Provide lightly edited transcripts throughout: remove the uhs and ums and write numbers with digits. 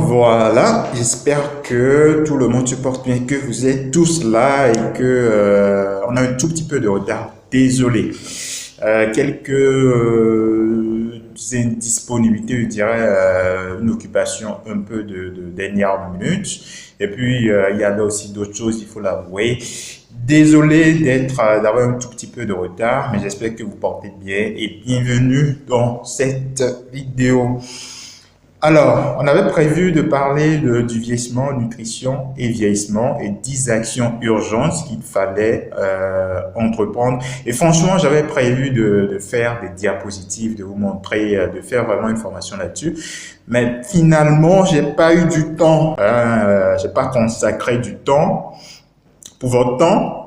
Voilà, j'espère que tout le monde se porte bien, que vous êtes tous là et que on a un tout petit peu de retard. Désolé. Quelques indisponibilités, je dirais, une occupation un peu de dernière minute. Et puis, il y avait aussi d'autres choses, il faut l'avouer. Désolé d'avoir un tout petit peu de retard, mais j'espère que vous portez bien et bienvenue dans cette vidéo. Alors, on avait prévu de parler du vieillissement, nutrition et vieillissement et 10 actions urgentes qu'il fallait entreprendre. Et franchement, j'avais prévu de faire des diapositives, de vous montrer, de faire vraiment une formation là-dessus. Mais finalement, j'ai pas eu du temps, j'ai pas consacré du temps pour votre temps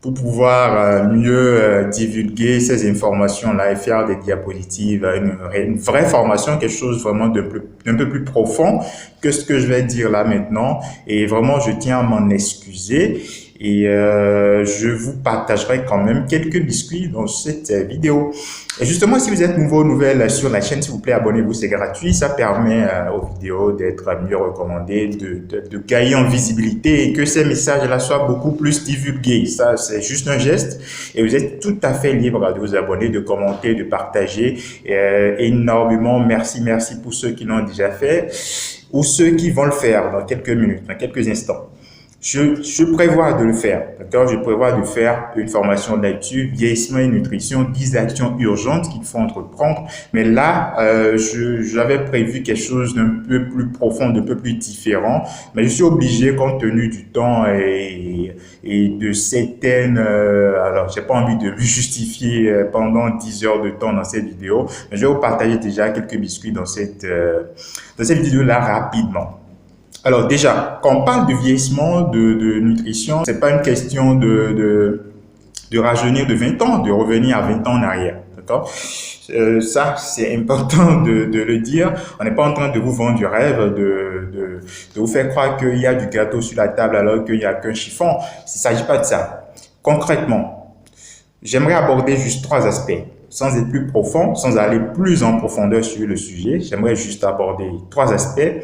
pour pouvoir mieux divulguer ces informations-là et faire des diapositives, une vraie formation, quelque chose vraiment d'un peu plus profond que ce que je vais dire là maintenant. Et vraiment, je tiens à m'en excuser. Et je vous partagerai quand même quelques biscuits dans cette vidéo. Et justement, si vous êtes nouveau, nouvelle sur la chaîne, s'il vous plaît, abonnez-vous, c'est gratuit. Ça permet aux vidéos d'être mieux recommandées, de gagner en visibilité et que ces messages-là soient beaucoup plus divulgués. Ça, c'est juste un geste. Et vous êtes tout à fait libre de vous abonner, de commenter, de partager. Énormément, merci pour ceux qui l'ont déjà fait ou ceux qui vont le faire dans quelques minutes, dans quelques instants. Je prévois de le faire, d'accord? Je prévois de faire une formation là-dessus, vieillissement et nutrition, 10 actions urgentes qu'il faut entreprendre. Mais là, j'avais prévu quelque chose d'un peu plus profond, d'un peu plus différent. Mais je suis obligé, compte tenu du temps et de certaines... alors, j'ai pas envie de me justifier pendant 10 heures de temps dans cette vidéo. Mais je vais vous partager déjà quelques biscuits dans cette vidéo-là rapidement. Alors déjà, quand on parle de vieillissement, de nutrition, c'est pas une question de rajeunir de 20 ans, de revenir à 20 ans en arrière, d'accord? Ça, c'est important de le dire. On n'est pas en train de vous vendre du rêve, de vous faire croire qu'il y a du gâteau sur la table alors qu'il n'y a qu'un chiffon. Il ne s'agit pas de ça. Concrètement, j'aimerais aborder juste 3 aspects. Sans être plus profond, sans aller plus en profondeur sur le sujet, j'aimerais juste aborder 3 aspects.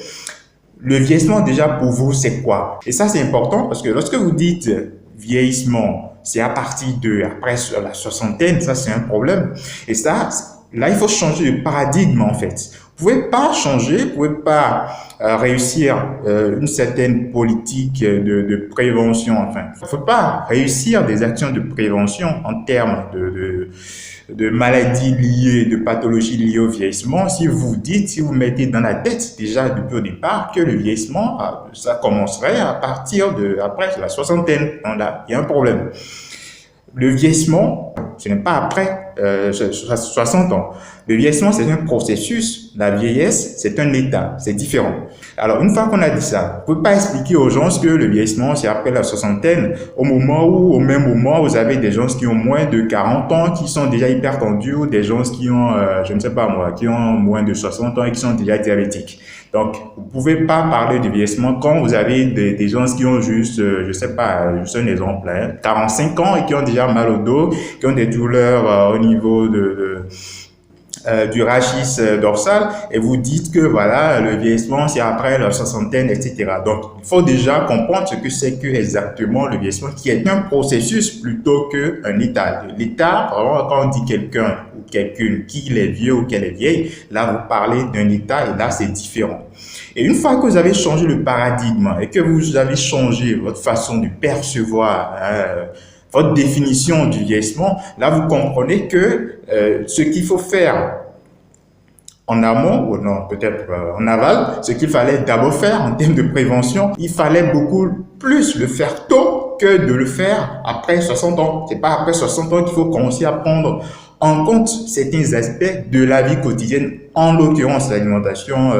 Le vieillissement, déjà, pour vous, c'est quoi? Et ça, c'est important parce que lorsque vous dites vieillissement, c'est à partir après la soixantaine, ça, c'est un problème. Et ça, là, il faut changer de paradigme, en fait. Vous pouvez pas changer, vous pouvez pas réussir une certaine politique de prévention, enfin. Il faut pas réussir des actions de prévention en termes de maladies liées, de pathologies liées au vieillissement, si vous mettez dans la tête déjà depuis au départ que le vieillissement, ça commencerait à partir après la soixantaine. Donc là, il y a un problème. Le vieillissement, ce n'est pas après 60 ans. Le vieillissement, c'est un processus. La vieillesse, c'est un état. C'est différent. Alors, une fois qu'on a dit ça, on ne peut pas expliquer aux gens que le vieillissement, c'est après la soixantaine, au même moment, vous avez des gens qui ont moins de 40 ans, qui sont déjà hypertendus, ou des gens qui ont, je ne sais pas moi, qui ont moins de 60 ans et qui sont déjà diabétiques. Donc, vous pouvez pas parler de vieillissement quand vous avez des gens qui ont juste, je sais pas, juste un exemple, 45 ans et qui ont déjà mal au dos, qui ont des douleurs au niveau du rachis dorsal, et vous dites que voilà, le vieillissement c'est après la soixantaine, etc. Donc, il faut déjà comprendre ce que c'est que exactement le vieillissement, qui est un processus plutôt qu'un état. L'état, vraiment, quand on dit quelqu'un ou quelqu'une qu'il est vieux ou qu'elle est vieille, là vous parlez d'un état et là c'est différent. Et une fois que vous avez changé le paradigme et que vous avez changé votre façon de percevoir votre définition du vieillissement, là vous comprenez que ce qu'il faut faire en amont, ou non, peut-être en aval, ce qu'il fallait d'abord faire en termes de prévention, il fallait beaucoup plus le faire tôt que de le faire après 60 ans. C'est pas après 60 ans qu'il faut commencer à prendre en compte certains aspects de la vie quotidienne, en l'occurrence l'alimentation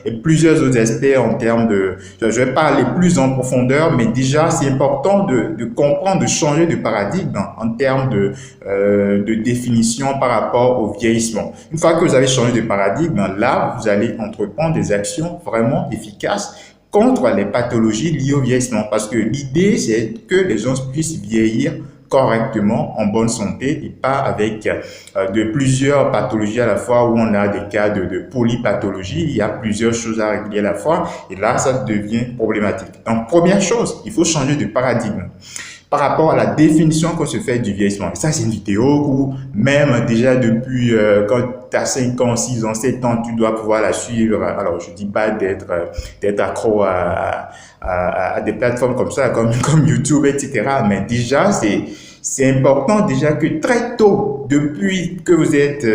et plusieurs autres aspects en termes de... Je vais pas aller plus en profondeur, mais déjà c'est important de comprendre, de changer de paradigme en termes de définition par rapport au vieillissement. Une fois que vous avez changé de paradigme, là vous allez entreprendre des actions vraiment efficaces contre les pathologies liées au vieillissement. Parce que l'idée, c'est que les gens puissent vieillir correctement, en bonne santé et pas avec de plusieurs pathologies à la fois où on a des cas de polypathologie, il y a plusieurs choses à régler à la fois et là, ça devient problématique. Donc, première chose, il faut changer de paradigme par rapport à la définition qu'on se fait du vieillissement. Et ça, c'est une vidéo où même déjà depuis quand tu as 5 ans, 6 ans, 7 ans, tu dois pouvoir la suivre. Alors, je dis pas d'être accro à des plateformes comme ça, comme YouTube, etc. Mais déjà, c'est important déjà que très tôt, depuis que vous êtes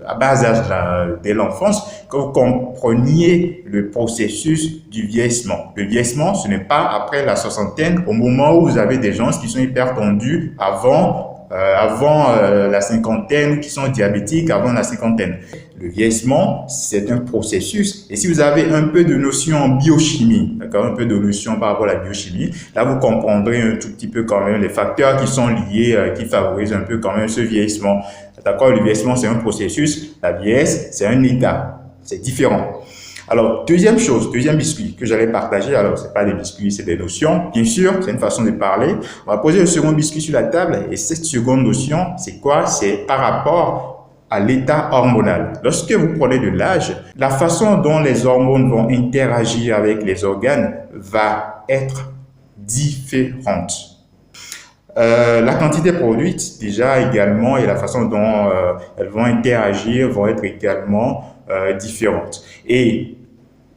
à bas âge dès l'enfance, que vous compreniez le processus du vieillissement. Le vieillissement, ce n'est pas après la soixantaine, au moment où vous avez des gens qui sont hyper tendus avant la cinquantaine, qui sont diabétiques avant la cinquantaine. Le vieillissement, c'est un processus. Et si vous avez un peu de notion en biochimie, d'accord, un peu de notion par rapport à la biochimie, là, vous comprendrez un tout petit peu quand même les facteurs qui sont liés, qui favorisent un peu quand même ce vieillissement. D'accord, le vieillissement, c'est un processus. La vieillesse, c'est un état. C'est différent. Alors, deuxième biscuit que j'allais partager, alors c'est pas des biscuits, c'est des notions. Bien sûr, c'est une façon de parler. On va poser le second biscuit sur la table et cette seconde notion, c'est quoi? C'est par rapport à l'état hormonal. Lorsque vous prenez de l'âge, la façon dont les hormones vont interagir avec les organes va être différente. La quantité produite déjà également et la façon dont elles vont interagir vont être également différentes. Et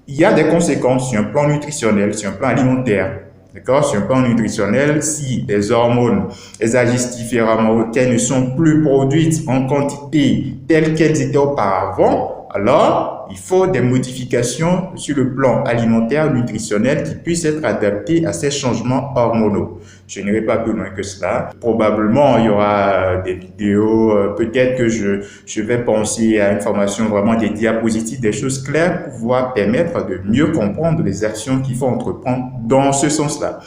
il y a des conséquences sur un plan nutritionnel, sur un plan alimentaire. D'accord? Sur un plan nutritionnel, si les hormones elles agissent différemment, qu'elles ne sont plus produites en quantité telles qu'elles étaient auparavant, alors il faut des modifications sur le plan alimentaire, nutritionnel qui puissent être adaptées à ces changements hormonaux. Je n'irai pas plus loin que cela. Probablement, il y aura des vidéos, peut-être que je vais penser à une formation vraiment des diapositives, des choses claires pour pouvoir permettre de mieux comprendre les actions qu'il faut entreprendre dans ce sens-là.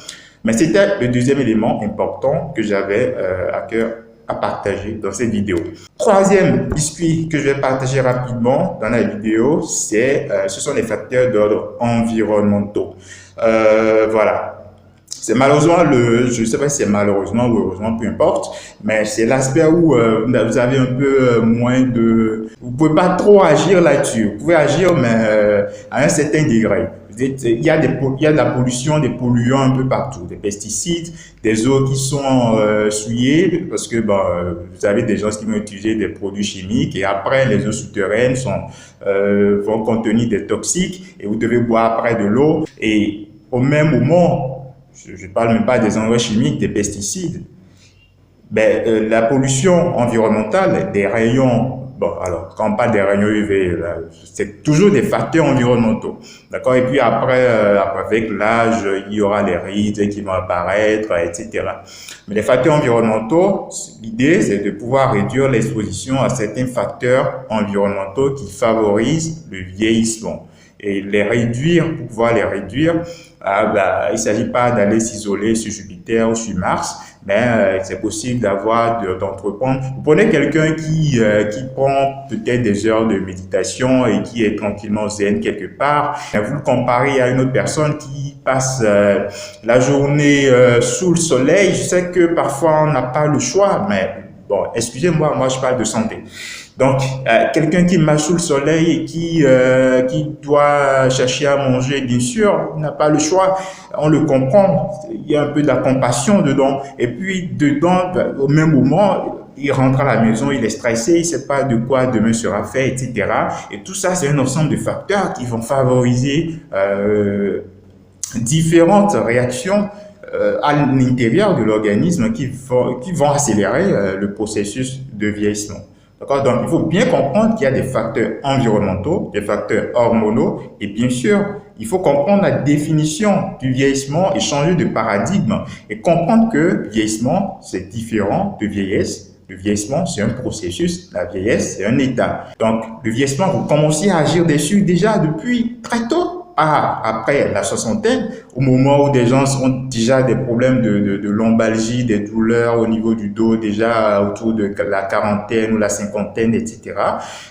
Mais c'était le deuxième élément important que j'avais à cœur à partager dans cette vidéo. Troisième biscuit que je vais partager rapidement dans la vidéo, ce sont les facteurs d'ordre environnementaux. Voilà. C'est malheureusement je ne sais pas si c'est malheureusement ou heureusement, peu importe, mais c'est l'aspect où vous avez un peu moins de... Vous pouvez pas trop agir là-dessus. Vous pouvez agir, mais à un certain degré. Il y a de la pollution, des polluants un peu partout, des pesticides, des eaux qui sont souillées, parce que vous avez des gens qui vont utiliser des produits chimiques et après les eaux souterraines vont contenir des toxiques et vous devez boire après de l'eau et au même moment, je ne parle même pas des engrais chimiques, des pesticides. La pollution environnementale, des rayons, alors quand on parle des rayons UV, c'est toujours des facteurs environnementaux. D'accord? Et puis après, avec l'âge, il y aura les rides qui vont apparaître, etc. Mais les facteurs environnementaux, l'idée, c'est de pouvoir réduire l'exposition à certains facteurs environnementaux qui favorisent le vieillissement. Et les réduire, pour pouvoir les réduire, il ne s'agit pas d'aller s'isoler sur Jupiter ou sur Mars, mais c'est possible d'entreprendre. Vous prenez quelqu'un qui prend peut-être des heures de méditation et qui est tranquillement zen quelque part, et vous le comparez à une autre personne qui passe la journée sous le soleil. Je sais que parfois on n'a pas le choix, mais bon, excusez-moi, moi je parle de santé. Donc, quelqu'un qui marche sous le soleil et qui doit chercher à manger, bien sûr, n'a pas le choix. On le comprend. Il y a un peu de la compassion dedans. Et puis, dedans, au même moment, il rentre à la maison, il est stressé, il ne sait pas de quoi demain sera fait, etc. Et tout ça, c'est un ensemble de facteurs qui vont favoriser différentes réactions à l'intérieur de l'organisme qui vont accélérer le processus de vieillissement. D'accord? Donc, il faut bien comprendre qu'il y a des facteurs environnementaux, des facteurs hormonaux et bien sûr, il faut comprendre la définition du vieillissement et changer de paradigme et comprendre que vieillissement, c'est différent de vieillesse. Le vieillissement, c'est un processus. La vieillesse, c'est un état. Donc, le vieillissement, vous commencez à agir dessus déjà depuis très tôt. pas après la soixantaine, au moment où des gens ont déjà des problèmes de lombalgie, des douleurs au niveau du dos, déjà autour de la quarantaine ou la cinquantaine, etc.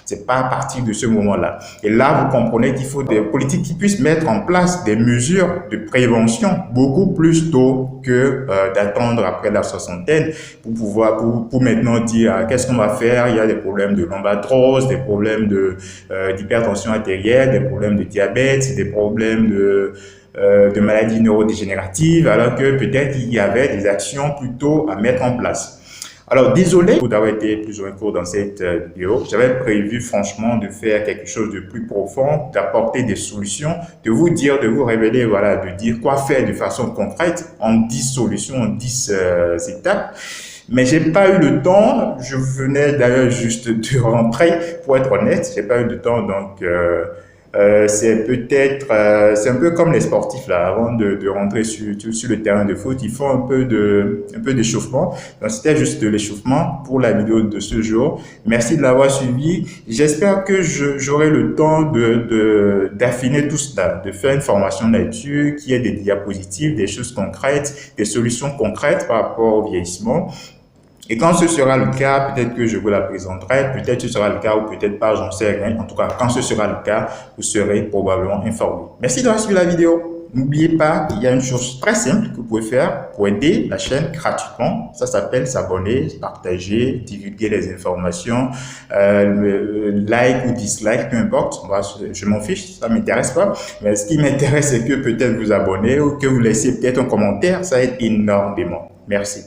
C'est pas à partir de ce moment-là. Et là, vous comprenez qu'il faut des politiques qui puissent mettre en place des mesures de prévention beaucoup plus tôt que d'attendre après la soixantaine pour pouvoir, pour maintenant dire qu'est-ce qu'on va faire. Il y a des problèmes de lombatrose, des problèmes d'hypertension artérielle, des problèmes de diabète, des problèmes de maladies neurodégénératives, alors que peut-être il y avait des actions plutôt à mettre en place. Alors, désolé d'avoir été plus ou moins court dans cette vidéo. J'avais prévu franchement de faire quelque chose de plus profond, d'apporter des solutions, de vous dire, de vous révéler, voilà, de dire quoi faire de façon concrète en 10 solutions, en 10 étapes. Mais j'ai pas eu le temps. Je venais d'ailleurs juste de rentrer, pour être honnête. J'ai pas eu le temps, donc c'est peut-être, c'est un peu comme les sportifs là, avant de rentrer sur le terrain de foot, ils font un peu d'échauffement. Donc c'était juste de l'échauffement pour la vidéo de ce jour. Merci de l'avoir suivi. J'espère que j'aurai le temps d'affiner tout cela, de faire une formation là-dessus, qui ait des diapositives, des choses concrètes, des solutions concrètes par rapport au vieillissement. Et quand ce sera le cas, peut-être que je vous la présenterai, peut-être ce sera le cas ou peut-être pas, j'en sais rien. En tout cas, quand ce sera le cas, vous serez probablement informé. Merci d'avoir suivi la vidéo. N'oubliez pas, il y a une chose très simple que vous pouvez faire pour aider la chaîne gratuitement. Ça s'appelle s'abonner, partager, divulguer les informations, like ou dislike, peu importe. Moi, je m'en fiche, ça m'intéresse pas. Mais ce qui m'intéresse, c'est que peut-être vous abonnez ou que vous laissez peut-être un commentaire. Ça aide énormément. Merci.